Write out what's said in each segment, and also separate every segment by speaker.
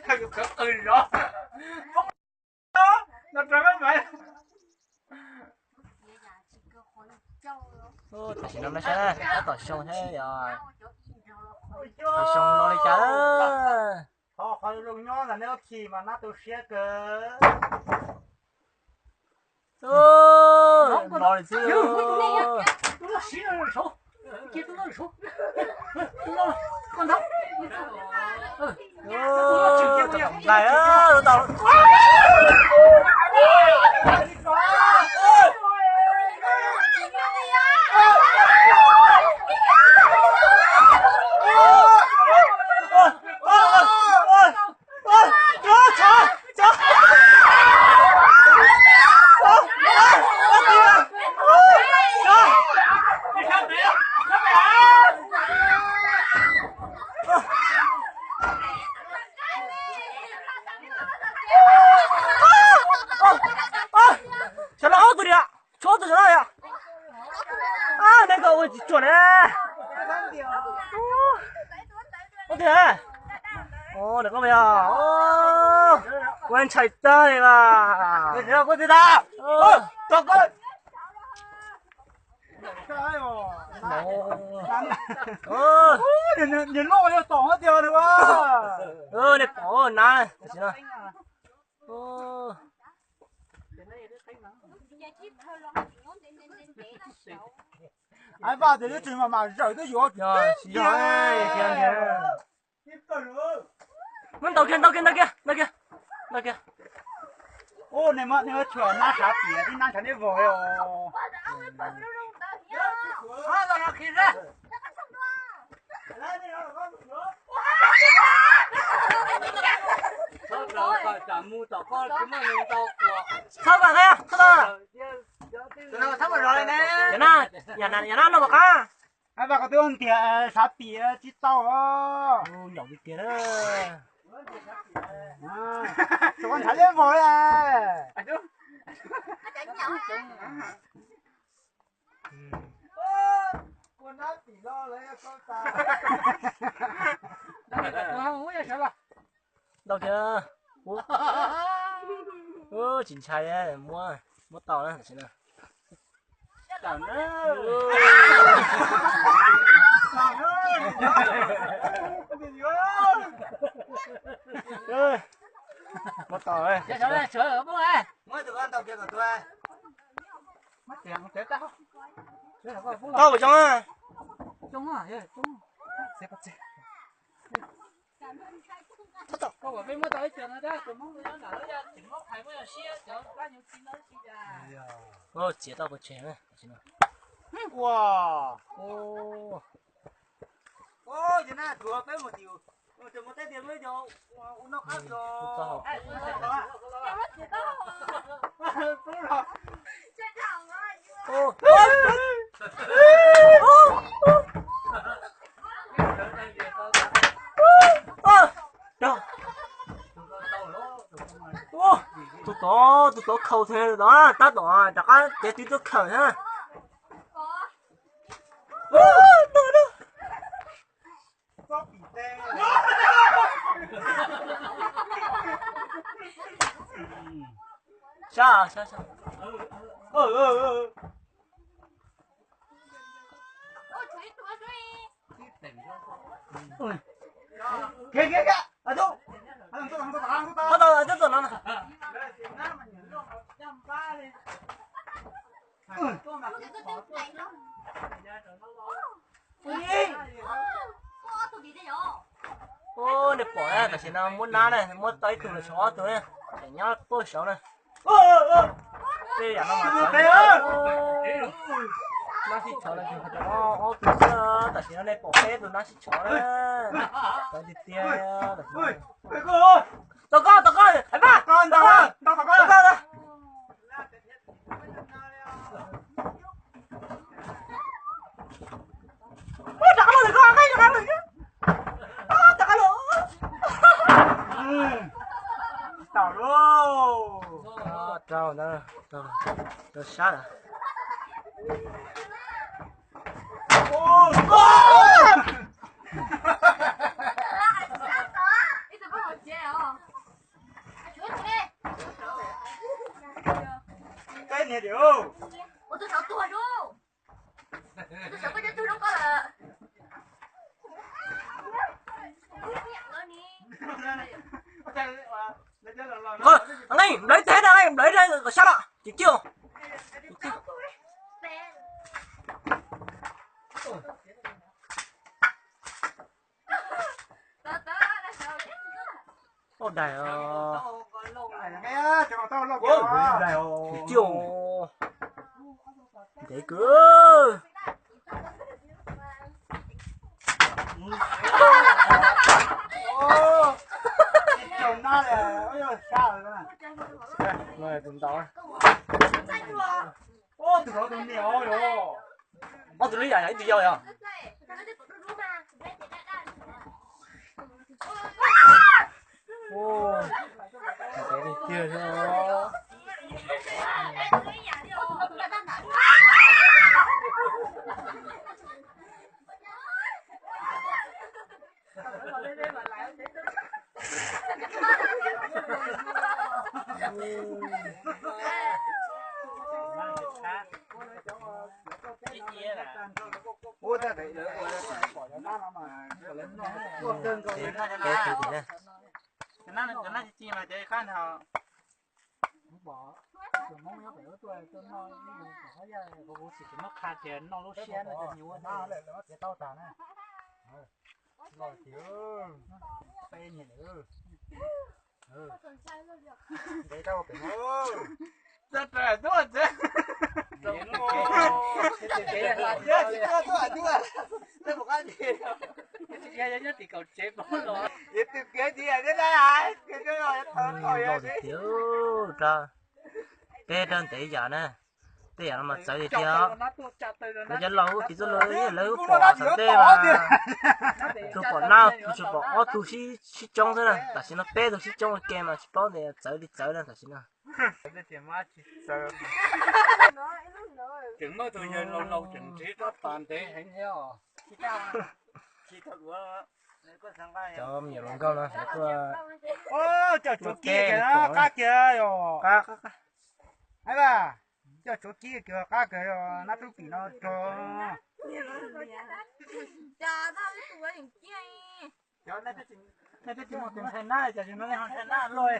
Speaker 1: 还有可恩啊！那这个买。
Speaker 2: Thật sự nó sẽ có tỏi xong thế rồi. Tỏi xong nó đi chả đó.
Speaker 1: Họ khỏi rung nhỏ là nếu khi mà nó tôi sẽ cơ.
Speaker 2: Nó đi chứ.
Speaker 1: Nó xí nó số. Kia nó số. Nó con thóc.
Speaker 2: Này á, nó tao. Được không bây giờ? Quen chạy tới mà.
Speaker 1: Được chưa? Có gì ta? Cho con. Nhìn lô cho tổng hết tiền rồi quá.
Speaker 2: Này bỏ nè. Xin nào.
Speaker 1: Anh vào thì chuyện mà rời tới vô.
Speaker 2: Rồi, xin lỗi, Muốn tàu kia.
Speaker 1: Ô, này mà chuyển na xả tỉa thì na xả đi vội rồi. Nó khi ra.
Speaker 2: Sao vậy đây? Sao
Speaker 1: Nó thắm rồi nè.
Speaker 2: Nhà nó nó bọc á.
Speaker 1: Anh vào có tiêu tỉa xả tỉa chỉ tao đó.
Speaker 2: Nhỏ cái kia đó.
Speaker 1: Tụi con thả lên vội à. Con đã tỉ lo lấy con ta.
Speaker 2: Đâu chưa? Chỉnh chai đấy, mua tàu đấy, xin nào.
Speaker 1: Tao nữa.
Speaker 2: Mua tàu đấy.
Speaker 1: Sửa ở bố ơi. Mới tụi con tàu kia của tôi. Mất tiền không chết tao.
Speaker 2: Tao ở trong á.
Speaker 1: Trong à, trong. Xe bắt xe. Có ở bên mới tới trường đó, tụi mong nó nở ra, chỉ móc phải mới là xe, cho bao nhiêu xin nó xin ra.
Speaker 2: Chế tao có chén này, xin nào.
Speaker 1: Wow.
Speaker 2: Ô,
Speaker 1: vậy nè, thừa tới một điều. Chừng một cái tiền mới vô, nó khác vô.
Speaker 2: Tao học. Tụi tao khâu thế đó, tao đó, đặt á, để tụi tao khâu ha. Sao?
Speaker 1: Kìa, ở đâu? Thằng
Speaker 2: Tao tiếp tục nó. Ô, này bỏ ra, tại sao muốn ná này, muốn tới từ chó tới này, để nhá tôi xấu này. Đây là nó mà nó xịt chó này thì nó từ xưa, tại sao này bỏ hết rồi nó xịt chó đấy, cái gì tia, tao có, hãy ba,
Speaker 1: con. Tao luôn.
Speaker 2: Trâu nữa, trâu sát à.
Speaker 3: nhà điều.
Speaker 4: Tôi sợ tôi luôn. Tôi sợ cái tôi đâu có là.
Speaker 2: Thôi, anh ấy lấy thế này, anh lấy đây rồi sao ạ? Chịu chưa? Ô đại ơi.
Speaker 3: Nghe cho tao lo
Speaker 2: Chịu chưa? Để cứ.
Speaker 3: chồng nó là ôi giời sao rồi
Speaker 2: Rồi tụi tao.
Speaker 3: ô tụi nó tụi nhiều rồi
Speaker 2: Ô tụi nó dài đi vô rồi. Ô. Để đi chưa thôi.
Speaker 3: ô ta để nữa bỏ cho nó mà cô đơn còn
Speaker 2: Cái
Speaker 1: nó chi mà chơi khăn hả
Speaker 3: bỏ rồi mong nó phải tôi nó nó ra cô chỉ nó khai tiền nó lúc xe nó nhiều nó lại nó sẽ tao tàn á rồi thiếu phê nhỉ nữa để đâu phải ngô
Speaker 1: rất là tốt chứ nhất thì cầu chế bóng rồi
Speaker 2: lo thì thiếu ra cái đơn tỷ giờ nè tí giờ nó mà chạy thì chưa nó cho lâu thì cho lâu bỏ sẵn tê mà tôi bỏ nào tôi chỉ bỏ tôi chỉ trông thế này tại sao nó bé tôi chỉ trông cái mà chỉ bỏ để chạy đi chạy lên tại sao nào
Speaker 3: chừng mới tôi giờ lâu lâu chừng chỉ có toàn thế hành heo chỉ thật quá
Speaker 2: cho nhiều lần câu nữa
Speaker 3: ô cho chỗ kia kìa nó cá kìa rồi
Speaker 2: cá
Speaker 3: ấy bà cho chỗ kia kìa cá kìa rồi nó tôi bị nó cho
Speaker 1: nó chỉ một tiếng thay na cho nó lại thay na rồi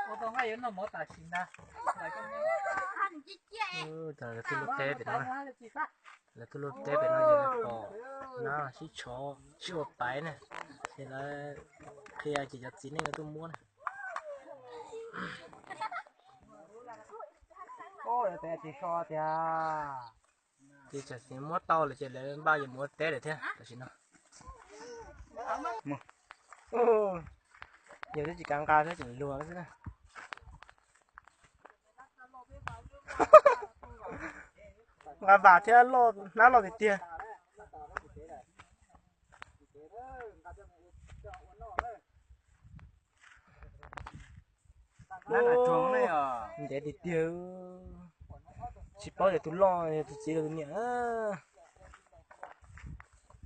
Speaker 1: ô tô ngay nó mất tài chính da
Speaker 2: trời tôi lúc té bị nó là tôi lúc té bị nó giờ bỏ nó chỉ cho chưa bảy này thì là khi ai chỉ cho chín nên tôi muốn
Speaker 3: ô là té thì so thì
Speaker 2: thì chỉ xin mua tàu là chỉ lấy bao giờ mua té để thế là xin nó giờ thì chỉ càng cao thế chỉ lùa cái này ngà bà thế lo nó lo thì tiền
Speaker 3: nó là chuồng này à
Speaker 2: để thì tiêu chỉ bao giờ tôi lo thì chỉ được nhớ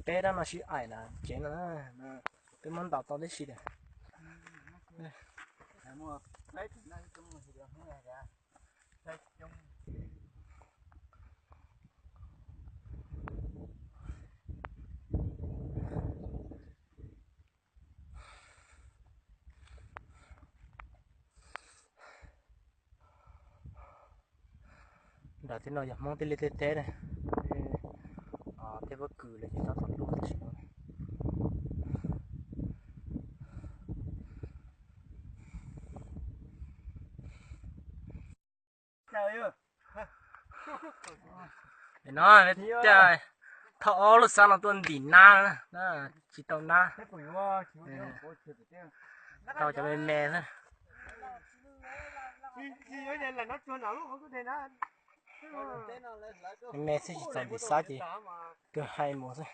Speaker 2: bé đó nó chỉ ai là chuyện là cái món tàu tàu đấy xí đấy đã thế nào giờ mong tới lên thế này thế bất cứ là chỉ tao thật luôn thì nó trời thọ lúc sao nó tuần đỉnh na đó chỉ tao na tao cho bên mẹ thôi mẹ sẽ chỉ chạy bị sao chị cứ hai mùa thôi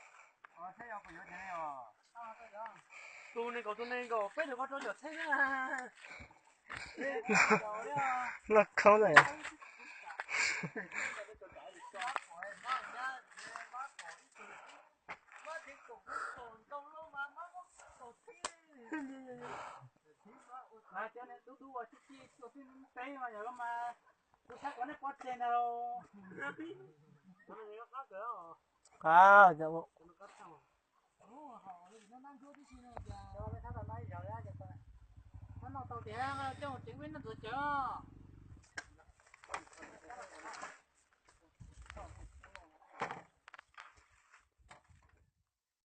Speaker 2: nó không rồi
Speaker 3: tôi thấy có nó có trên đâu
Speaker 2: à cháu
Speaker 3: nó tàu tiền cho chính quyền nó tự chở